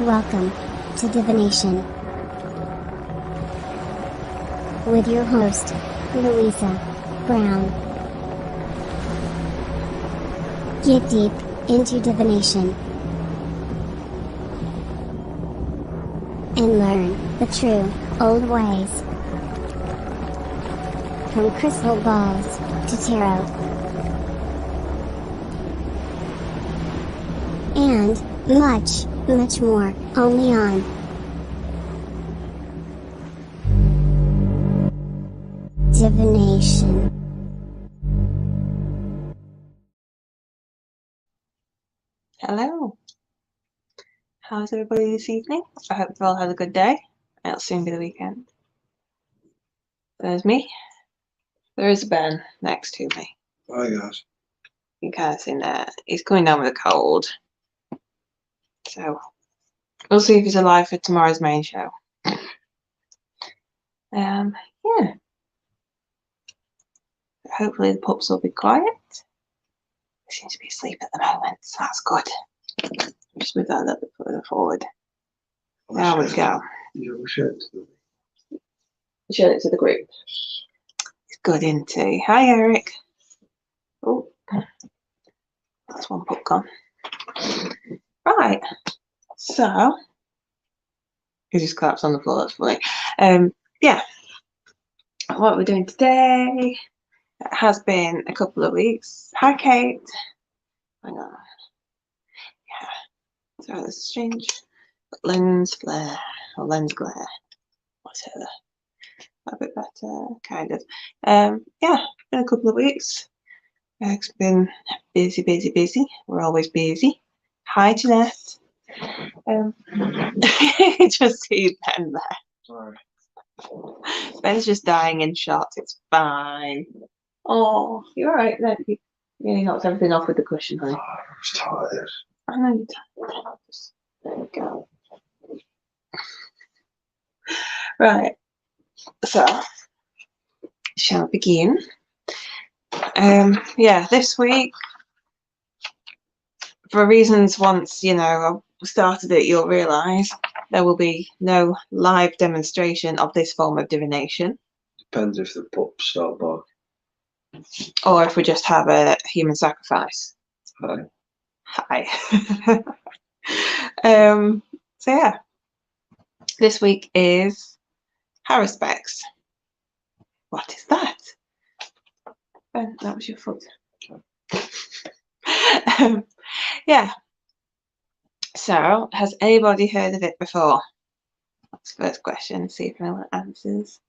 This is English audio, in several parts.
Welcome to Divination with your host, Louisa Brown. Get deep into divination and learn the true old ways. From crystal balls to tarot and much more, only on Divination. Hello. How's everybody this evening? I hope you've all had a good day. It'll soon be the weekend. There's me. There is Ben next to me. Hi guys. You can kind of see there. He's coming down with a cold. So we'll see if he's alive for tomorrow's main show. Yeah. Hopefully the pups will be quiet. They seem to be asleep at the moment, so that's good. Just move that a little bit further forward. There we go. Show it to the group. It's good, isn't he? Hi, Eric. Oh, that's one pup gone. Right. So, he just collapsed on the floor. That's funny. Yeah. What we're doing today? It has been a couple of weeks. Hi, Kate. Hang on. Yeah. So this is strange. Lens flare or lens glare. Whatever. A bit better, kind of. Yeah, been a couple of weeks. It's been busy. We're always busy. Hi, Jeanette. Just see Ben there. Sorry. Ben's just dying in shots. It's fine. Oh, you're all right then. You really knocked everything off with the cushion, honey. I was tired. I know you're tired. There we go. Right. So, shall we begin? Yeah, this week, for reasons once, I've started it, you'll realise there will be no live demonstration of this form of divination. Depends if the pups start barking. Or if we just have a human sacrifice. Hi. So yeah, this week is Haruspex. What is that? Ben, that was your foot. Yeah. So, has anybody heard of it before? That's the first question. See if anyone answers.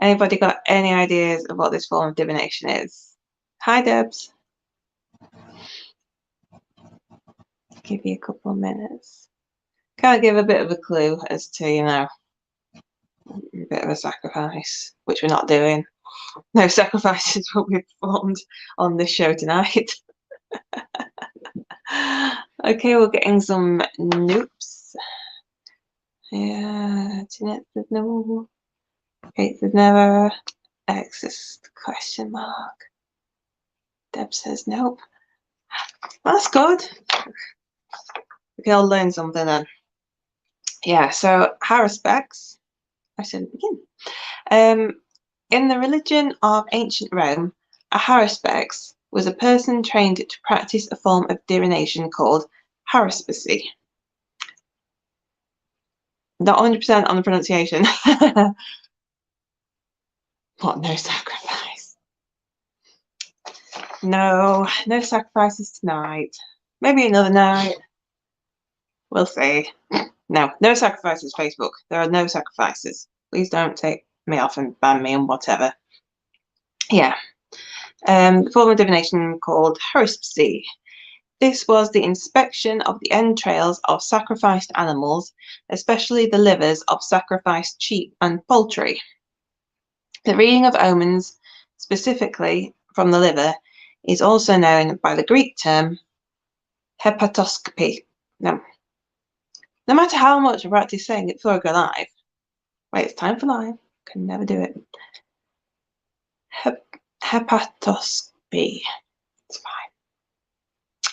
Anybody got any ideas of what this form of divination is? Hi, Debs. Give you a couple of minutes. Kind of give a bit of a clue as to, a bit of a sacrifice, which we're not doing. No sacrifices will be performed on this show tonight. Okay, we're getting some noops. Yeah, Jeanette says no. Kate says never. Exist question mark. Deb says nope. That's good. We can all learn something then. Yeah, so Haruspex. I shouldn't begin. In the religion of ancient Rome, a Haruspex was a person trained to practice a form of divination called haruspicy. Not 100% on the pronunciation. What, no sacrifice? No sacrifices tonight. Maybe another night. We'll see. No sacrifices, Facebook. There are no sacrifices. Please don't take me off and ban me and whatever. Yeah. The form of divination called Haruspecy. This was the inspection of the entrails of sacrificed animals, especially the livers of sacrificed sheep and poultry. The reading of omens, specifically from the liver, is also known by the Greek term hepatoscopy. No matter how much I practice saying it before I go live. Wait, it's time for live. Can never do it. Hepatoscopy. It's fine.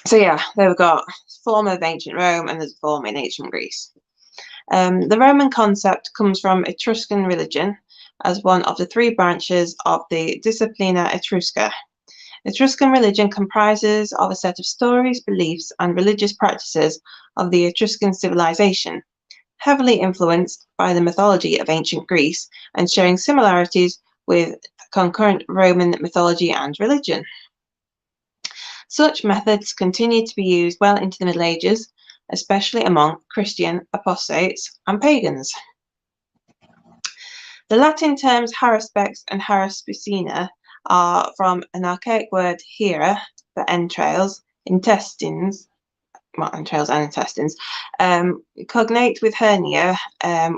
So yeah, there we've got a form of ancient Rome and there's a form in ancient Greece. The Roman concept comes from Etruscan religion as one of the three branches of the Disciplina Etrusca. Etruscan religion comprises of a set of stories, beliefs, and religious practices of the Etruscan civilization, heavily influenced by the mythology of ancient Greece and sharing similarities with concurrent Roman mythology and religion. Such methods continued to be used well into the Middle Ages, especially among Christian apostates and pagans. The Latin terms Haruspex and Haruspicina are from an archaic word hera for entrails, intestines, well, entrails and intestines, cognate with hernia,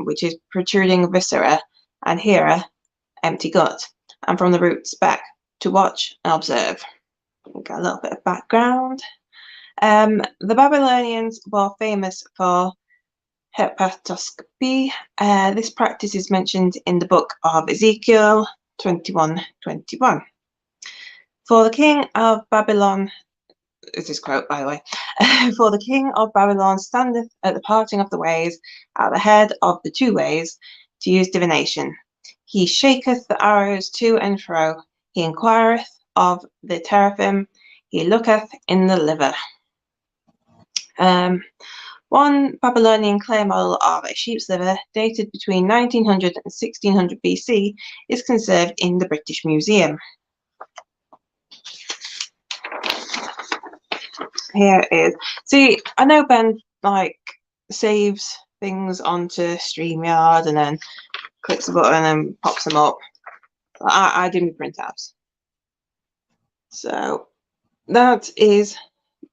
which is protruding viscera, and hera, empty gut, and from the root spec, to watch and observe. We've got a little bit of background. The Babylonians were famous for hepatoscopy. This practice is mentioned in the book of Ezekiel 21:21. For the king of Babylon, this is quote by the way, for the king of Babylon standeth at the parting of the ways, at the head of the two ways, to use divination. He shaketh the arrows to and fro, he inquireth of the teraphim, he looketh in the liver. One Babylonian clay model of a sheep's liver, dated between 1900 and 1600 BC, is conserved in the British Museum. Here is, see, I know Ben like saves things onto StreamYard and then clicks a button and pops them up. I do my printouts. So that is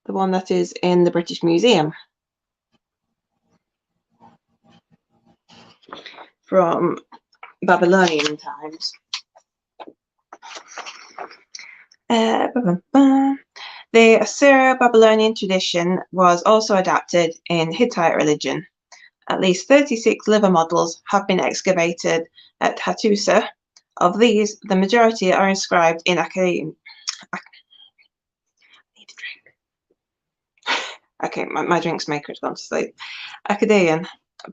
the one that is in the British Museum from Babylonian times. The Assyro-Babylonian tradition was also adapted in Hittite religion. At least 36 liver models have been excavated at Hattusa. Of these, the majority are inscribed in Akkadian. Okay, my drinks maker has gone to sleep. Akkadian,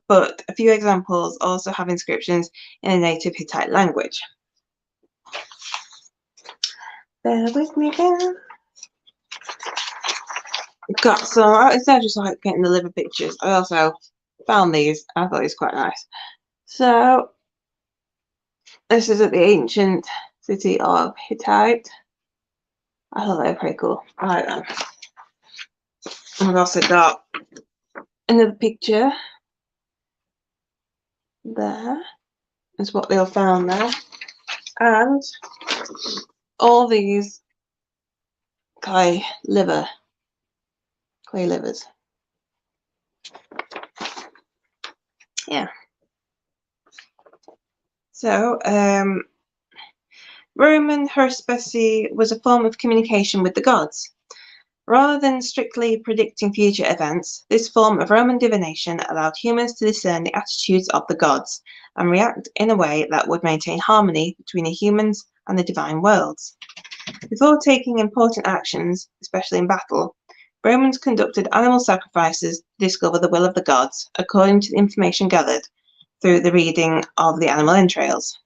but a few examples also have inscriptions in a native Hittite language. Bear with me again. Got some, instead of just like getting the liver pictures, I also found these. I thought it was quite nice. So this is at the ancient city of Hittite. I thought they were pretty cool. I like them. I've also got another picture there. Is what they all found there. And all these clay livers. Yeah. So, Roman Haruspex was a form of communication with the gods. Rather than strictly predicting future events, this form of Roman divination allowed humans to discern the attitudes of the gods and react in a way that would maintain harmony between the humans and the divine worlds. Before taking important actions, especially in battle, Romans conducted animal sacrifices to discover the will of the gods, according to the information gathered through the reading of the animal entrails.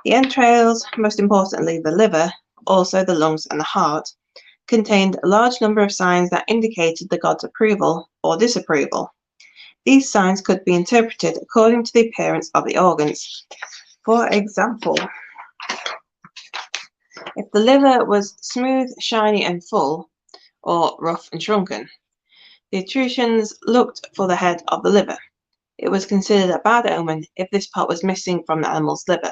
The entrails, most importantly the liver, also the lungs and the heart, contained a large number of signs that indicated the god's approval or disapproval. These signs could be interpreted according to the appearance of the organs. For example, if the liver was smooth, shiny and full, or rough and shrunken, the Etruscans looked for the head of the liver. It was considered a bad omen if this part was missing from the animal's liver.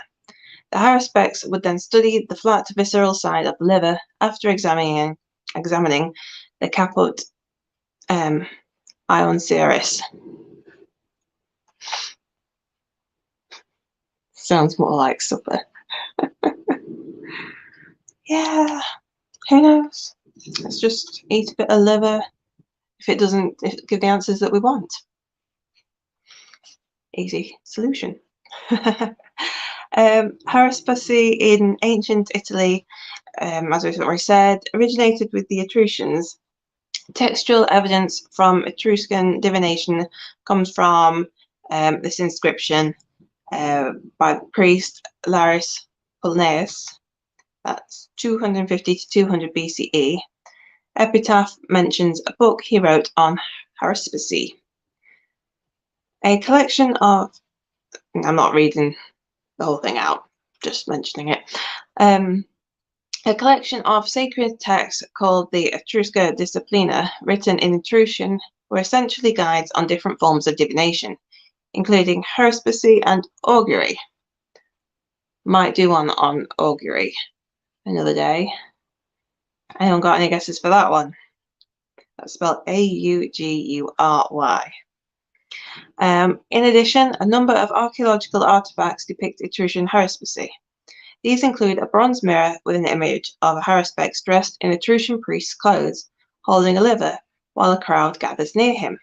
The Haruspex would then study the flat visceral side of the liver after examining the caput ionciaris. Sounds more like supper. Yeah, who knows? Let's just eat a bit of liver if it doesn't give the answers that we want. Easy solution. Haruspex in ancient Italy, as we've already said, originated with the Etruscans Textual evidence from Etruscan divination comes from this inscription by the priest Laris Pulneus. That's 250 to 200 BCE. Epitaph mentions a book he wrote on Haruspex. A collection of, I'm not reading the whole thing out, just mentioning it. A collection of sacred texts called the Etrusca Disciplina, written in Etruscan, were essentially guides on different forms of divination, including Haruspex and augury. Might do one on augury another day. Anyone got any guesses for that one? That's spelled A-U-G-U-R-Y. In addition, a number of archaeological artifacts depict Etruscan Haruspex. These include a bronze mirror with an image of a Haruspex dressed in Etruscan priest's clothes, holding a liver, while a crowd gathers near him.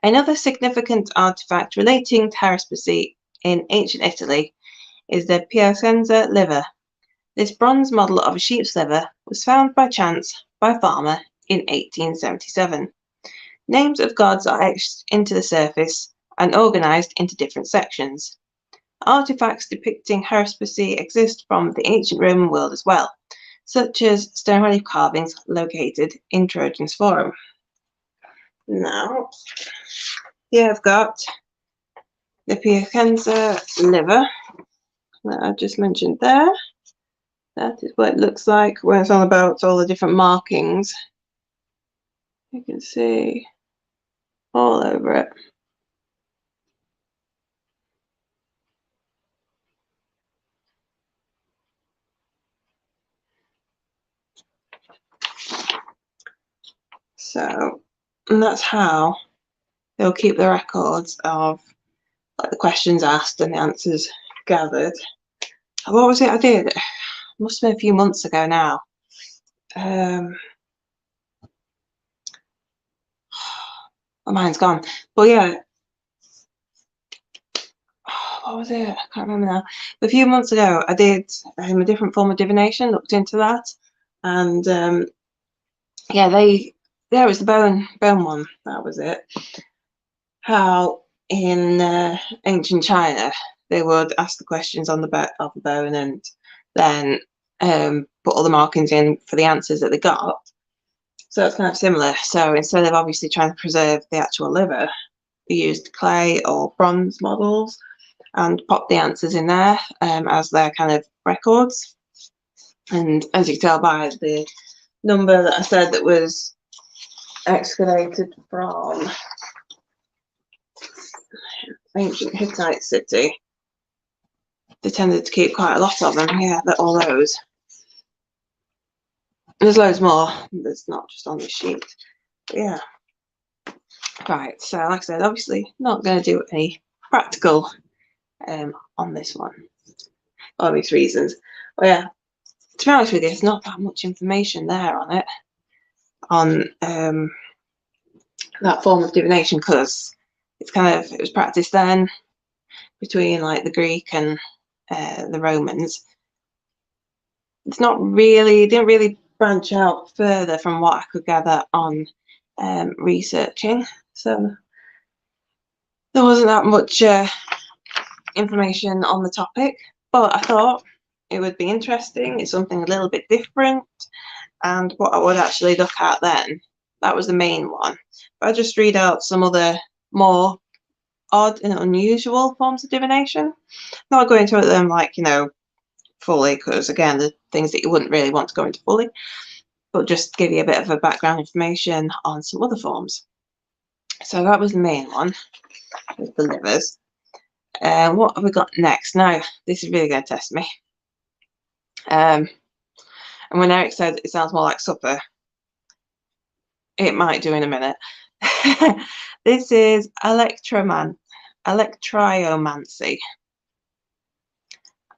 Another significant artifact relating to Haruspex in ancient Italy is the Piacenza liver. This bronze model of a sheep's liver was found by chance by a farmer in 1877. Names of gods are etched into the surface and organised into different sections. Artifacts depicting Haruspex exist from the ancient Roman world as well, such as stone relief carvings located in Trajan's Forum. Now, here I've got the Piacenza liver that I've just mentioned there. That is what it looks like when it's on about all the different markings. You can see all over it. So, and that's how they'll keep the records of like the questions asked and the answers gathered. What was it I did? It must have been a few months ago now. My mind's gone. But yeah, what was it? I can't remember now. A few months ago, I did a different form of divination, looked into that, and yeah, there was the bone one. That was it. How in ancient China they would ask the questions on the back of the bone and then put all the markings in for the answers that they got. So it's kind of similar. So instead of obviously trying to preserve the actual liver, they used clay or bronze models and popped the answers in there as their kind of records. And as you can tell by the number that I said that was excavated from ancient Hittite city, they tended to keep quite a lot of them. Yeah, all those. There's loads more. There's not just on the sheet. But yeah. Right. So, like I said, obviously not going to do any practical on this one, for obvious reasons. But yeah, to be honest with you, there's not that much information there on it, on that form of divination, because it's it was practiced then between like the Greek and the Romans. It's not really, it didn't really branch out further from what I could gather on researching. So there wasn't that much information on the topic, but I thought it would be interesting. It's something a little bit different, and what I would actually look at then, that was the main one. But I'll just read out some other more odd and unusual forms of divination. Not going into them like, you know, fully, because again, the things that you wouldn't really want to go into fully, but just give you a bit of a background information on some other forms. So that was the main one, with the livers. What have we got next? Now, this is really going to test me. And when Eric said it sounds more like supper, it might do in a minute. This is electriomancy.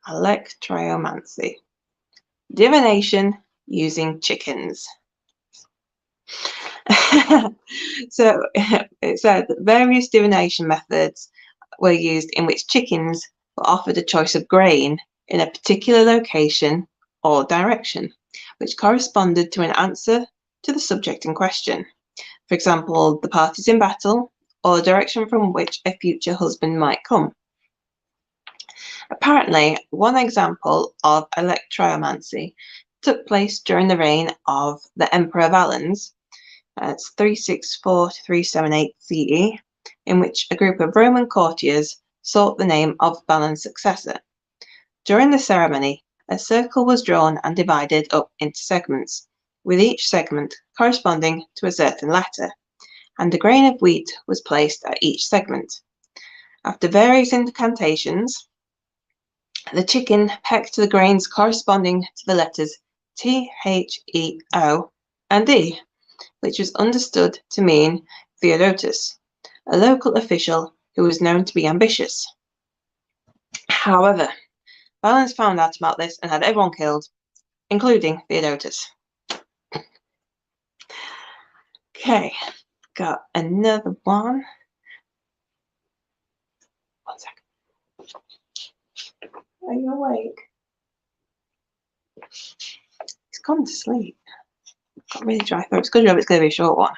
Electriomancy. Divination using chickens. So it said that various divination methods were used in which chickens were offered a choice of grain in a particular location or direction, which corresponded to an answer to the subject in question. For example, the parties in battle, or the direction from which a future husband might come. Apparently, one example of electromancy took place during the reign of the Emperor Valens, it's 364 to 378 CE, in which a group of Roman courtiers sought the name of Valens' successor. During the ceremony, a circle was drawn and divided up into segments, with each segment corresponding to a certain letter, and a grain of wheat was placed at each segment. After various incantations, the chicken pecked the grains corresponding to the letters T, H, E, O, and E, which was understood to mean Theodotus, a local official who was known to be ambitious. However, Valens found out about this and had everyone killed, including Theodotus. Okay, got another one. One second. Are you awake? He's gone to sleep. Got really dry throat. It's a good job it's going to be a short one.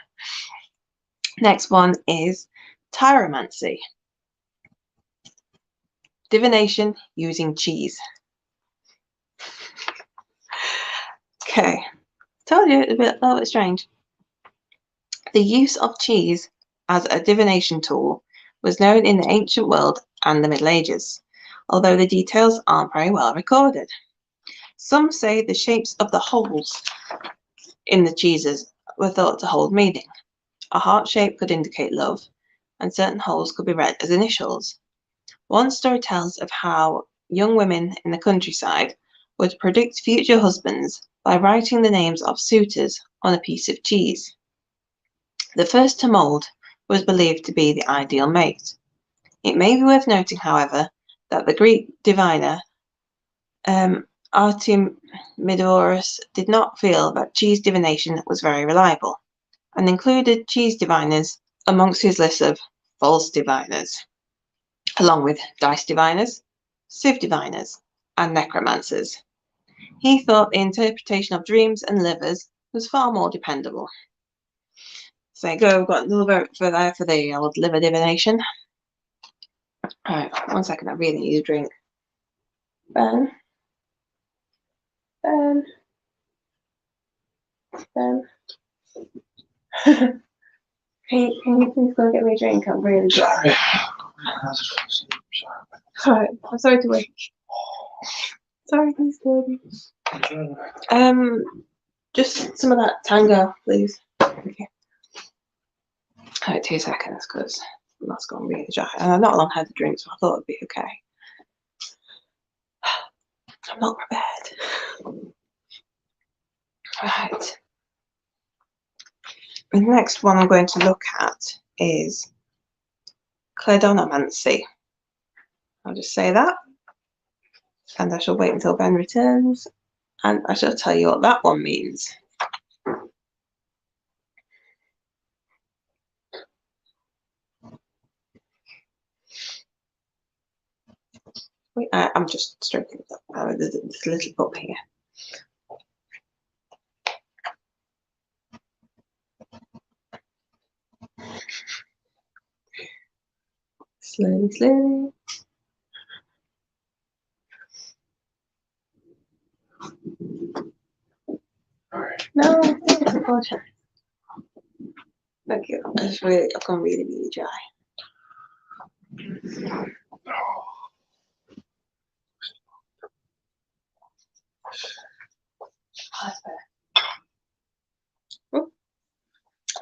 Next one is tyromancy. Divination using cheese. Okay, told you it's a little bit strange. The use of cheese as a divination tool was known in the ancient world and the Middle Ages, although the details aren't very well recorded. Some say the shapes of the holes in the cheeses were thought to hold meaning. A heart shape could indicate love, and certain holes could be read as initials. One story tells of how young women in the countryside would predict future husbands by writing the names of suitors on a piece of cheese. The first to mould was believed to be the ideal mate. It may be worth noting, however, that the Greek diviner Artemidorus did not feel that cheese divination was very reliable, and included cheese diviners amongst his list of false diviners, along with dice diviners, sieve diviners, and necromancers. He thought the interpretation of dreams and livers was far more dependable. So we've got another vote for there for the old liver divination. Alright, 1 second, I really need a drink. Ben. Can you please go get me a drink? I'm really dry. Alright, I'm sorry to wake. Sorry, please, baby. Just some of that tango, please. Okay. Alright, 2 seconds, because that's gone really dry. And I've not long had a drink, so I thought it'd be okay. I'm not prepared. Right. The next one I'm going to look at is claidonomancy. I'll just say that, and I shall wait until Ben returns, and I shall tell you what that one means. Wait, I'm just stroking this little pup here. Slowly, slowly. No, I apologize. Thank you. I've gone really, really dry.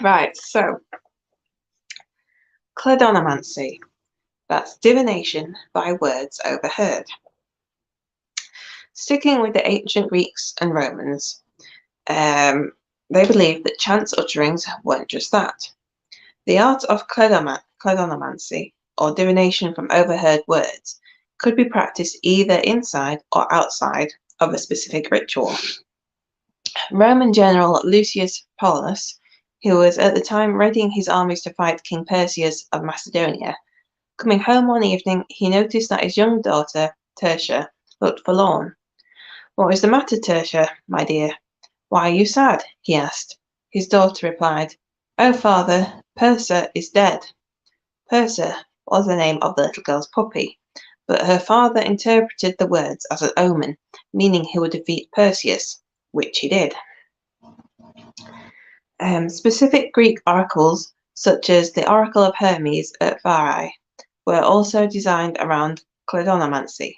Right, so claidonomancy. That's divination by words overheard. Sticking with the ancient Greeks and Romans, they believed that chance utterings weren't just that. The art of claidonomancy, or divination from overheard words, could be practiced either inside or outside of a specific ritual. Roman general Lucius Paulus, who was at the time readying his armies to fight King Perseus of Macedonia, coming home one evening, he noticed that his young daughter, Tertia, looked forlorn. "What is the matter, Tertia, my dear? Why are you sad?" he asked. His daughter replied, "Oh, father, Persa is dead." Persa was the name of the little girl's puppy, but her father interpreted the words as an omen, meaning he would defeat Perseus, which he did. Specific Greek oracles, such as the Oracle of Hermes at Pharaoh, were also designed around cladonomancy.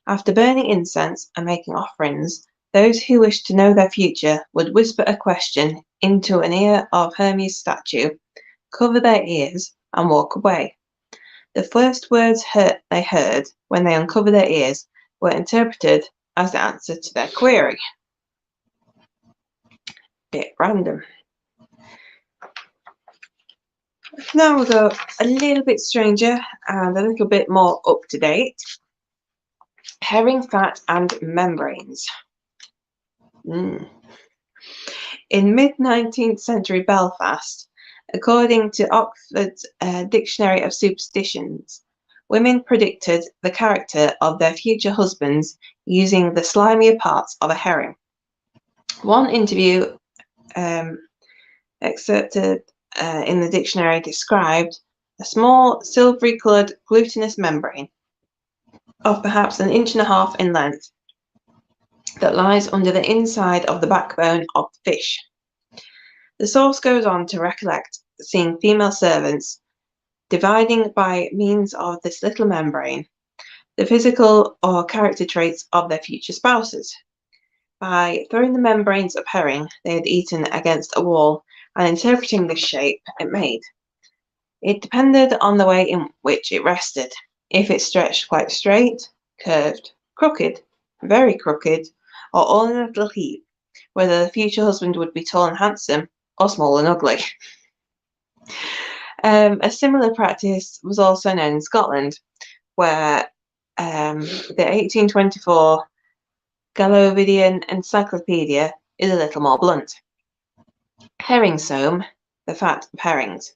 After burning incense and making offerings, those who wished to know their future would whisper a question into an ear of Hermes' statue, cover their ears, and walk away. The first words they heard when they uncovered their ears were interpreted as the answer to their query. Bit random. Now we'll go a little bit stranger and a little bit more up to date. Herring fat and membranes. In mid-19th century Belfast, according to Oxford's Dictionary of Superstitions, women predicted the character of their future husbands using the slimier parts of a herring. One interview excerpted in the dictionary described a small silvery coloured glutinous membrane of perhaps 1.5 inches in length that lies under the inside of the backbone of the fish. The source goes on to recollect seeing female servants dividing by means of this little membrane the physical or character traits of their future spouses. By throwing the membranes of herring they had eaten against a wall and interpreting the shape it made. It depended on the way in which it rested. If it stretched quite straight, curved, crooked, very crooked, or all in a little heap, whether the future husband would be tall and handsome or small and ugly. A similar practice was also known in Scotland, where the 1824 Gallovidian Encyclopedia is a little more blunt. Herring soam, the fat of herrings.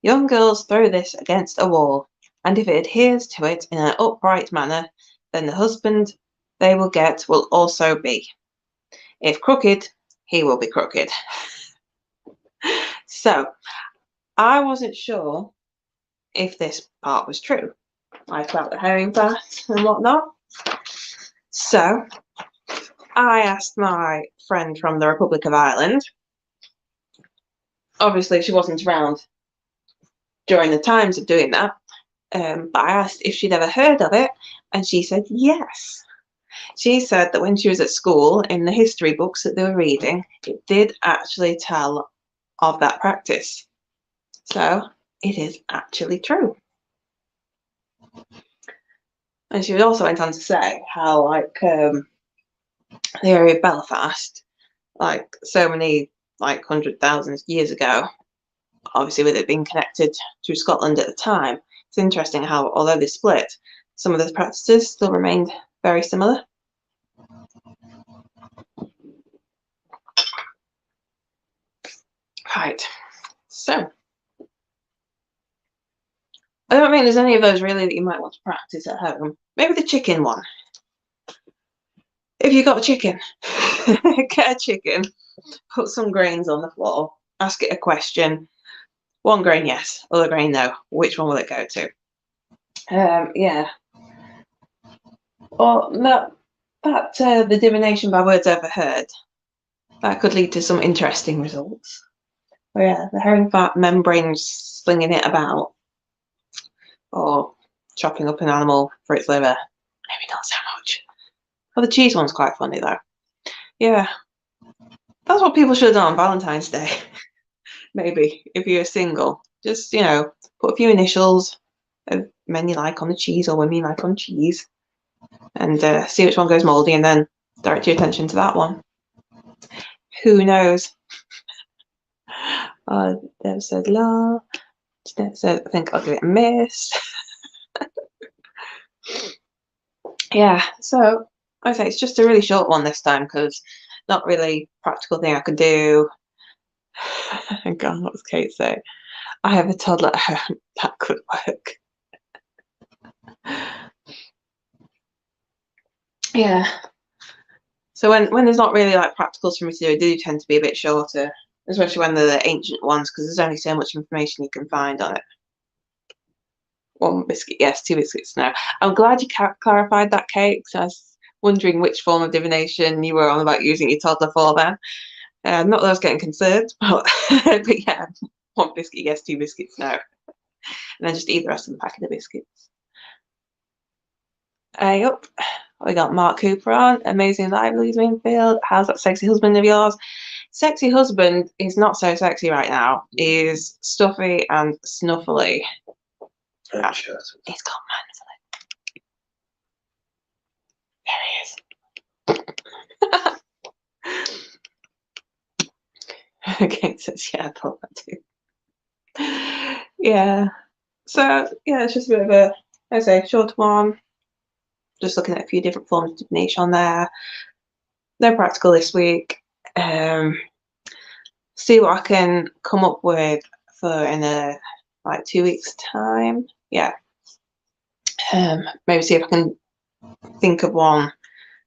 Young girls throw this against a wall, and if it adheres to it in an upright manner, then the husband they will get will also be. If crooked, he will be crooked. So, I wasn't sure if this part was true, like about the herring fat and whatnot. So, I asked my friend from the Republic of Ireland. Obviously, she wasn't around during the times of doing that, but I asked if she'd ever heard of it, and she said yes. She said that when she was at school, in the history books that they were reading, it did actually tell of that practice. So it is actually true. And she also went on to say how, like, the area of Belfast, like so many, like 100,000 years ago, obviously with it being connected to Scotland at the time, it's interesting how, although they split, some of the practices still remained very similar. Right, so I don't think there's any of those really that you might want to practice at home. Maybe the chicken one. If you've got a chicken, get a chicken, put some grains on the floor, ask it a question. One grain yes, other grain no. Which one will it go to? Yeah. Or the divination by words overheard, that could lead to some interesting results. Oh yeah, the herring fat membranes slinging it about, or chopping up an animal for its liver. Maybe not so much. Oh, the cheese one's quite funny though. Yeah, that's what people should have done on Valentine's Day. Maybe if you're single, just put a few initials of men you like on the cheese or women you like on cheese, and see which one goes mouldy, and then direct your attention to that one. Who knows? Deb said love. Deb said I think I'll give it a miss. Yeah, so I say it's just a really short one this time because not really practical thing I could do. God, what was Kate say? I have a toddler at home. That could work. Yeah. So when there's not really like practicals for me to do, I do tend to be a bit shorter especially when they're the ancient ones, because there's only so much information you can find on it. 1 biscuit yes, 2 biscuits no. I'm glad you clarified that, Kate, because I was wondering which form of divination you were on about using your toddler for then. Not that I was getting concerned, but, but yeah, 1 biscuit yes, 2 biscuits no. And then just eat the rest of the packet of biscuits. Yup. We got Mark Cooper on. Amazing lively Winfield. How's that sexy husband of yours? Sexy husband is not so sexy right now. He's stuffy and snuffly. And He's shattered. got manfully. There he is. Okay, says yeah, I thought that too. Yeah. So yeah, it's just a bit of a, I say, short one. Just looking at a few different forms of divination on there. No practical this week. See what I can come up with for in like 2 weeks' time. Yeah. Maybe see if I can think of one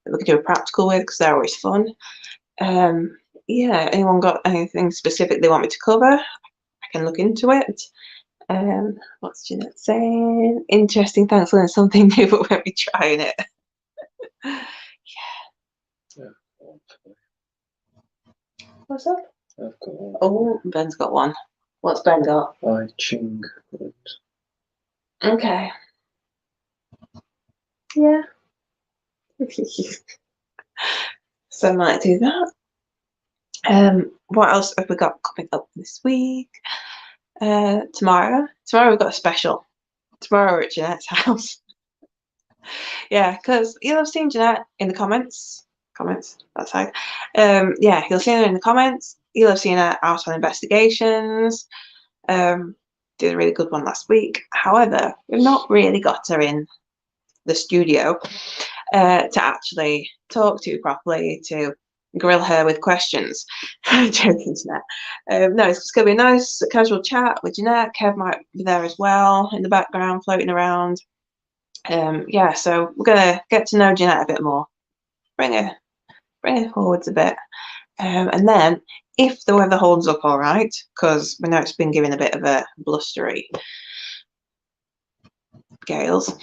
that we could do a practical with, because they're always fun. Yeah, anyone got anything specific they want me to cover? I can look into it. What's Jeanette saying? Interesting, thanks for learning something new, but won't be trying it. Yeah. What's up? I've got one. Oh, Ben's got one. What's Ben got? I Ching. Okay. Yeah. So I might do that. What else have we got coming up this week? Tomorrow we've got a special. Tomorrow we're at Jeanette's house. Yeah, because you'll have seen Jeanette in the comments, that side. Yeah, you'll see her in the comments. You'll have seen her out on investigations. Did a really good one last week. However, we've not really got her in the studio to actually talk to properly, to grill her with questions. Joking, Jeanette. No, it's going to be a nice casual chat with Jeanette. Kev might be there as well in the background, floating around. Yeah, so we're going to get to know Jeanette a bit more. Bring her forwards a bit. And then, if the weather holds up all right, because we know it's been giving a bit of a blustery gales.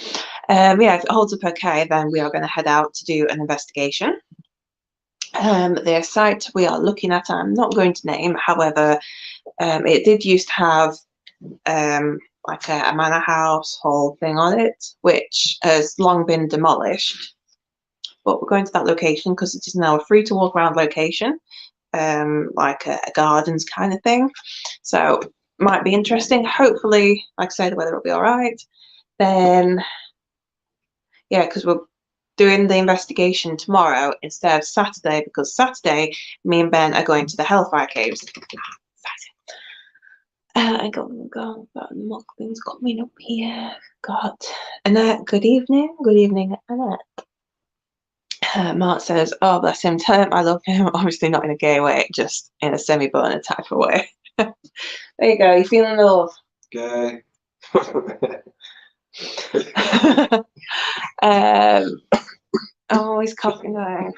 Yeah, if it holds up okay, then we are going to head out to do an investigation. The site we are looking at, I'm not going to name, however, it did used to have like a manor house whole thing on it, which has long been demolished. But we're going to that location because it is now a free to walk around location, like a gardens kind of thing. So might be interesting. Hopefully, like I say, the weather will be all right. Then, yeah, because we're doing the investigation tomorrow instead of Saturday, because Saturday, me and Ben are going to the Hellfire Caves. I got the Mockling's got me up here. God, Annette, good evening. Good evening, Annette. Mark says, oh, bless him, tell him I love him. Obviously not in a gay way, just in a semi-burner type of way. There you go, you feeling love. Gay. I'm always coughing down.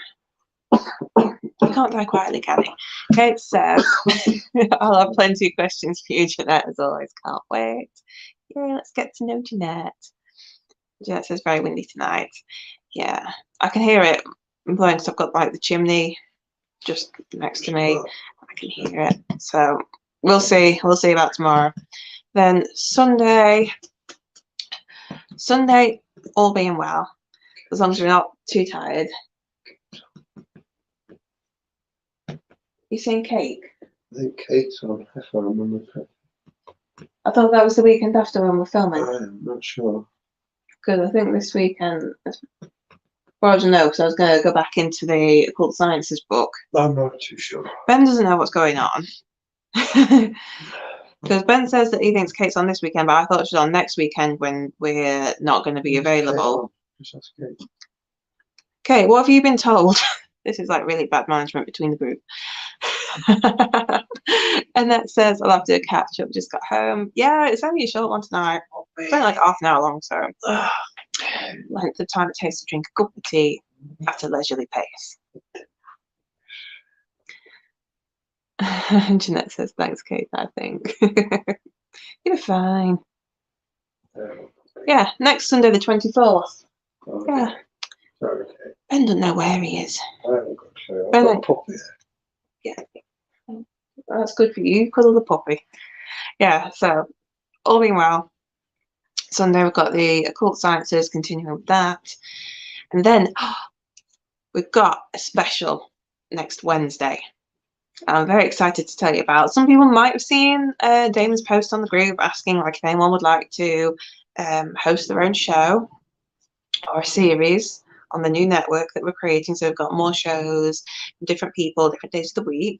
You can't die quietly, can you? Kate says, I'll have plenty of questions for you, Jeanette, as always. Can't wait. Yeah, let's get to know Jeanette. Jeanette says, very windy tonight. Yeah, I can hear it blowing because I've got like the chimney just next to me. I can hear it. So we'll see. We'll see about tomorrow. Then Sunday, all being well, as long as we're not too tired. You saying cake? I think Kate's on, if I remember correctly. I thought that was the weekend after when we're filming. I'm not sure. Because I think this weekend, well, I don't know, because I was going to go back into the occult sciences book. I'm not too sure. Ben doesn't know what's going on. Because Ben says that he thinks Kate's on this weekend, but I thought she was on next weekend when we're not going to be available. Kate, what have you been told? This is like really bad management between the group. And that says, I'll have to catch up, just got home. Yeah, it's only a short one tonight. It's only like half an hour long, so length of time it takes to drink a cup of tea at a leisurely pace. Jeanette says, thanks, Kate, I think. You're fine. Yeah, next Sunday the 24th. Okay. Yeah. Okay. Ben doesn't know where he is. I haven't got a clue. I've Ben, got a puppy there. yeah. That's good for you. Cuddle the puppy. Yeah, so all being well. Sunday we've got the occult sciences, continuing with that. And then we've got a special next Wednesday. I'm very excited to tell you about. Some people might have seen Damon's post on the group asking like if anyone would like to host their own show or a series on the new network that we're creating. So we've got more shows, different people, different days of the week.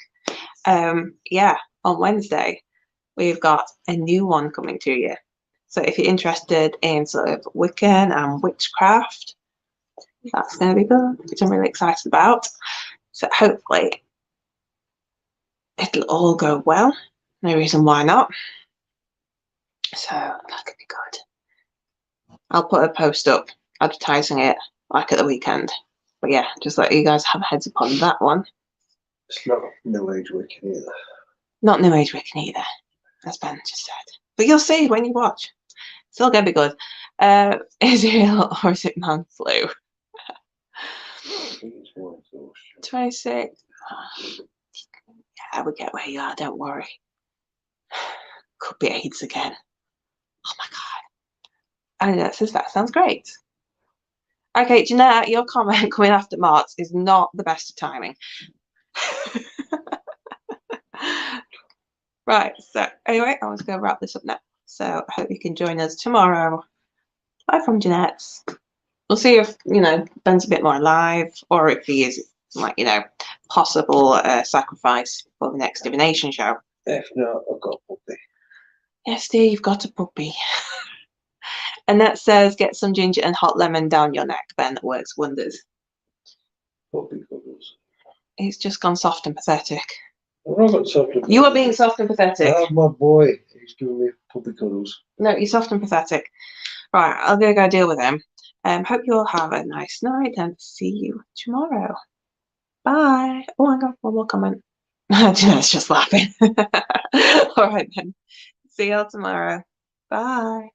Yeah, on Wednesday we've got a new one coming to you. So if you're interested in sort of Wiccan and witchcraft, that's going to be good, which I'm really excited about. So hopefully it'll all go well. No reason why not. So that could be good. I'll put a post up advertising it like at the weekend. But yeah, just let you guys have a heads up on that one. It's not New Age Wiccan either. Not New Age Wiccan either, as Ben just said. But you'll see when you watch. Still gonna be good. Is it real or is it man flu? I think it's more exhaustion. 26. Yeah, we get where you are, don't worry. Could be AIDS again. Oh my god. And that says that sounds great. Okay, Jeanette, your comment coming after Mart's is not the best of timing. Right, so anyway, I was going to wrap this up now. So I hope you can join us tomorrow. Bye from Jeanette's. We'll see if, Ben's a bit more alive or if he is, like, possible sacrifice for the next divination show. If not, I've got a puppy. Yes, dear, you've got a puppy. And that says, get some ginger and hot lemon down your neck, Ben. That works wonders. Puppy cuddles. He's just gone soft and pathetic. I'm not soft and You are being soft and pathetic. Ah, my boy. He's giving me puppy cuddles. No, you're soft and pathetic. Right, I'll go deal with him. Hope you all have a nice night and see you tomorrow. Bye. Oh my god, one more comment. Jeanette's just laughing. All right then. See y'all tomorrow. Bye.